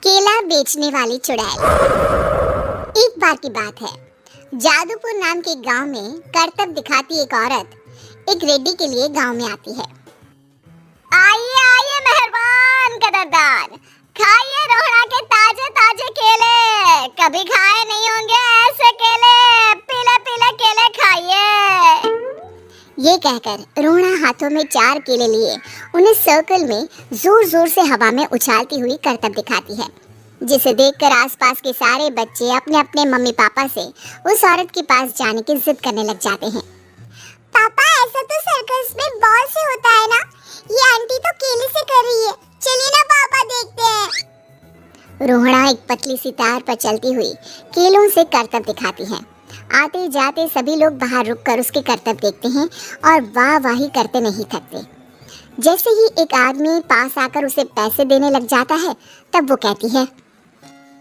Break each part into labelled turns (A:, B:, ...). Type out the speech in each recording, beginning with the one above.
A: केला बेचने वाली चुड़ैल। एक बार की बात है, जादूपुर नाम के गांव में करतब दिखाती एक औरत एक रेड्डी के लिए गांव में आती है। आइए आइए मेहरबान कदरदान, खाइए रोहड़ा के ताजे ताजे केले, कभी खाए नहीं होंगे ऐसे केले, पीले पीले केले खाइए। ये कहकर रोहड़ा हाथों में 4 केले लिए उन्हें सर्कल में जोर जोर से हवा में उछालती हुई करतब दिखाती है, जिसे देखकर आसपास के सारे बच्चे अपने अपने मम्मी पापा से उस औरत के पास जाने की जिद करने लग जाते हैं। पापा ऐसा तो सर्कस में बॉल से होता है ना, ये आंटी तो केले से कर रही है, चलिए ना पापा देखते हैं। रोहड़ा एक पतली सी तार पर चलती हुई केलों से करतब दिखाती है। आते जाते सभी लोग बाहर रुककर उसके करतब देखते हैं और वाह वाही करते नहीं थकते। जैसे ही एक आदमी पास आकर उसे पैसे देने लग जाता है, तब वो कहती है,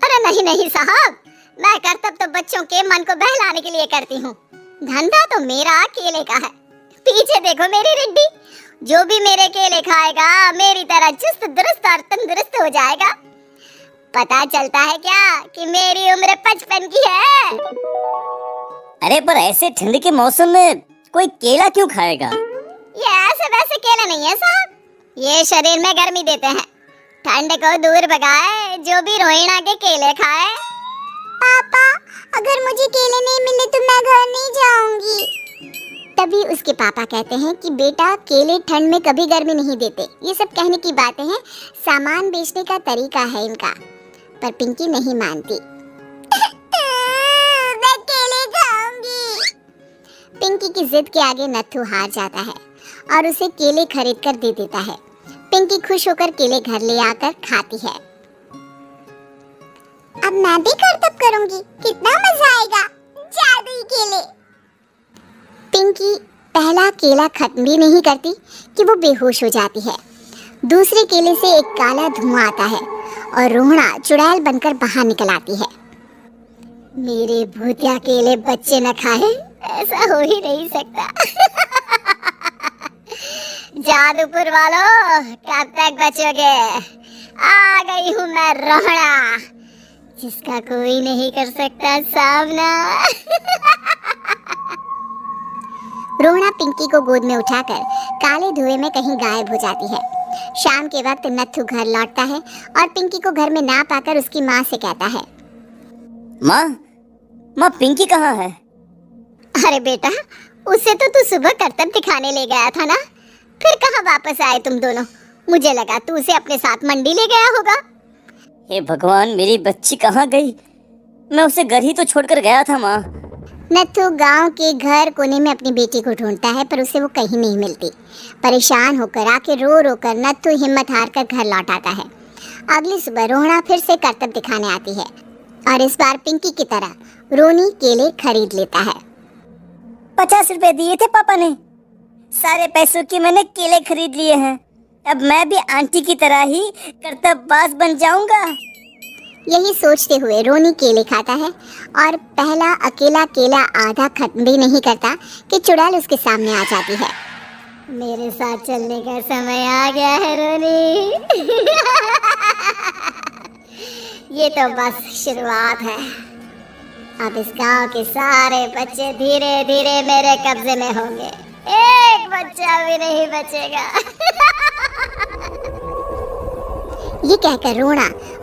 A: अरे नहीं नहीं साहब, मैं करतब तो बच्चों के मन को बहलाने के लिए करती हूँ, धंधा तो मेरा केले का है। पीछे देखो मेरी रिड्डी, जो भी मेरे केले खाएगा मेरी तरह चुस्त दुरुस्त और तंदुरुस्त हो जाएगा। पता चलता है क्या कि मेरी उम्र 55 की है।
B: अरे पर ऐसे ठंड के मौसम में कोई केला क्यों खाएगा?
A: ये ऐसे वैसे केले नहीं है साहब, ये शरीर में गर्मी देते हैं, ठंड को दूर भगाए, जो भी रोहिणा के केले खाए। पापा अगर मुझे केले नहीं मिले तो मैं घर नहीं जाऊंगी। तभी उसके पापा कहते हैं कि बेटा केले ठंड में कभी गर्मी नहीं देते, ये सब कहने की बातें हैं, सामान बेचने का तरीका है इनका। पर पिंकी नहीं मानती। मैं केले खाऊंगी। पिंकी की जिद के आगे नत्थू हार जाता है और उसे केले खरीद कर दे देता है। पिंकी खुश होकर केले घर ले आकर खाती है। अब मैं भी करतब करूंगी, कितना मजा आएगा, जादुई केले। पिंकी पहला केला खत्म भी नहीं करती कि वो बेहोश हो जाती है। दूसरे केले से एक काला धुआं आता है और रोहड़ा चुड़ैल बनकर बाहर निकल आती है। मेरे भूतिया केले बच्चे न खाए, ऐसा हो ही नहीं सकता। जादूपुर वालों, कब तक बचोगे? आ गई हूँ मैं रोहड़ा, जिसका कोई नहीं कर सकता सामना। रोहड़ा पिंकी को गोद में उठाकर काले धुएं में कहीं गायब हो जाती है। शाम के वक्त नत्थू घर लौटता है और पिंकी को घर में ना पाकर उसकी माँ से कहता है,
B: माँ पिंकी कहाँ है?
A: अरे बेटा, उसे तो तू सुबह करतब दिखाने ले गया था ना, फिर कहाँ वापस आए तुम दोनों? मुझे लगा तू उसे अपने साथ मंडी ले गया होगा।
B: हे भगवान, मेरी बच्ची कहाँ गई? मैं उसे घर ही तो छोड़कर गया था माँ।
A: नत्थू गांव के घर कोने में अपनी बेटी को ढूंढता है, पर उसे वो कहीं नहीं मिलती। परेशान होकर आके रो रो कर नत्थू हिम्मत हार कर घर लौट आता है। अगली सुबह रोहड़ा फिर से करतब दिखाने आती है और इस बार पिंकी की तरह रोनी केले खरीद लेता है।
B: 50 रुपए दिए थे पापा ने, सारे पैसों के मैंने केले खरीद लिए हैं। अब मैं भी आंटी की तरह ही करतबबाज बन जाऊंगा।
A: यही सोचते हुए रोनी केले खाता है और पहला अकेला केला आधा खत्म भी नहीं करता कि चुड़ैल उसके सामने आ जाती है। मेरे साथ चलने का समय आ गया है रोनी। ये तो बस शुरुआत है, अब इस गांव के सारे बच्चे धीरे धीरे मेरे कब्जे में होंगे, एक बच्चा भी नहीं बचेगा। ये कहकर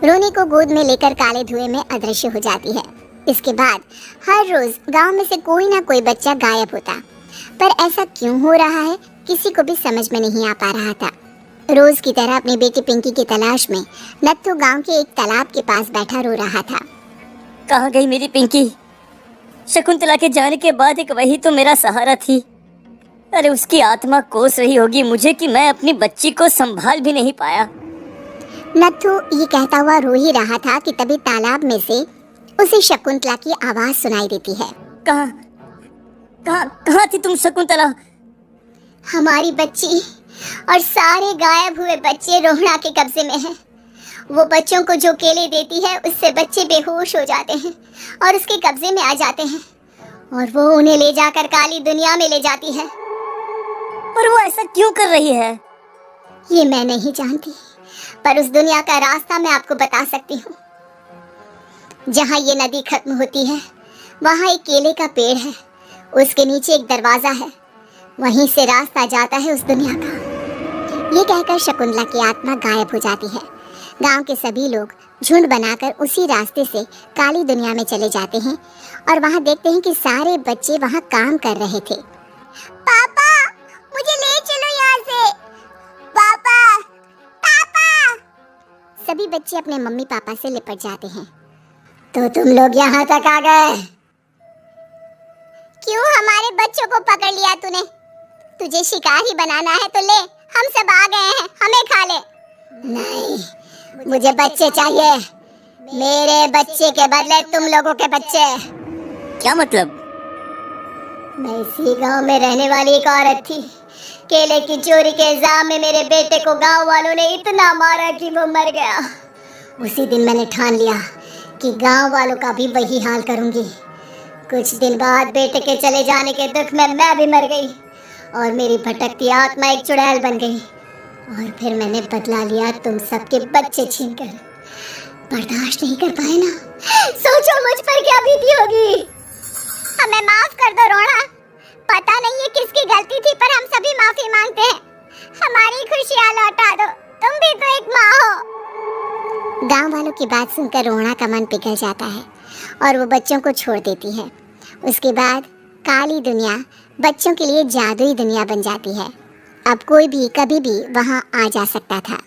A: रोनी को गोद में लेकर काले धुएं में अदृश्य हो जाती है। इसके बाद हर रोज गांव में से कोई ना कोई बच्चा गायब होता, पर ऐसा क्यों हो रहा है किसी को भी समझ में नहीं आ पा रहा था। रोज की तरह अपनी बेटी पिंकी की तलाश में नत्थू गांव के एक तालाब के पास बैठा रो रहा था।
B: कहाँ गई मेरी पिंकी? शकुंतला के जाने के बाद एक वही तो मेरा सहारा थी। अरे उसकी आत्मा कोस रही होगी मुझे कि मैं अपनी बच्ची को संभाल भी नहीं पाया।
A: नत्थू ये कहता हुआ रो ही रहा था कि तभी तालाब में से उसे शकुंतला की आवाज सुनाई देती है।
B: कहाँ थी तुम शकुंतला?
A: हमारी बच्ची और सारे गायब हुए बच्चे रोहड़ा के कब्जे में हैं। वो बच्चों को जो केले देती है उससे बच्चे बेहोश हो जाते हैं और उसके कब्जे में आ जाते हैं और वो उन्हें ले जाकर काली दुनिया में ले जाती है।
B: पर वो ऐसा क्यों कर रही है?
A: ये मैं नहीं जानती, पर उस दुनिया का रास्ता मैं आपको बता सकती हूँ। जहाँ ये नदी खत्म होती है वहाँ एक केले का पेड़ है, उसके नीचे एक दरवाजा है, वहीं से रास्ता जाता है उस दुनिया का। ये कहकर शकुंतला की आत्मा गायब हो जाती है। गांव के सभी लोग झुंड बनाकर उसी रास्ते से काली दुनिया में चले जाते हैं और वहाँ देखते हैं कि सारे बच्चे वहाँ काम कर रहे थे। पापा, मुझे ले चलो यहाँ से। पापा, पापा। सभी बच्चे अपने मम्मी पापा से लिपट जाते हैं। तो तुम लोग यहाँ तक आ गए? क्यों हमारे बच्चों को पकड़ लिया तूने? तुझे शिकारी बनाना है तो ले, हम सब आ गए हैं, हमें खा ले। नहीं, मुझे बच्चे चाहिए, मेरे बच्चे के बदले तुम लोगों के बच्चे।
B: क्या मतलब?
A: मैं इसी गांव में रहने वाली एक औरत थी। केले की चोरी के इल्जाम में मेरे बेटे को गांव वालों ने इतना मारा कि वो मर गया। उसी दिन मैंने ठान लिया कि गांव वालों का भी वही हाल करूंगी। कुछ दिन बाद बेटे के चले जाने के दुख में मैं भी मर गई और मेरी भटकती आत्मा एक चुड़ैल बन गई। और फिर मैंने बदला लिया तुम सबके बच्चे छीनकर। बर्दाश्त नहीं कर पाए ना? सोचो मुझ पर क्या बीती होगी। हमें माफ कर दो रोना। पता नहीं है किसकी गलती थी, पर हम सभी माफी मांगते हैं। हमारी खुशियाँ लौटा दो, तुम भी तो एक माँ हो। गांव वालों की बात सुनकर रोना का मन पिघल जाता है और वो बच्चों को छोड़ देती है। उसके बाद काली दुनिया बच्चों के लिए जादुई दुनिया बन जाती है। अब कोई भी कभी भी वहां आ जा सकता था।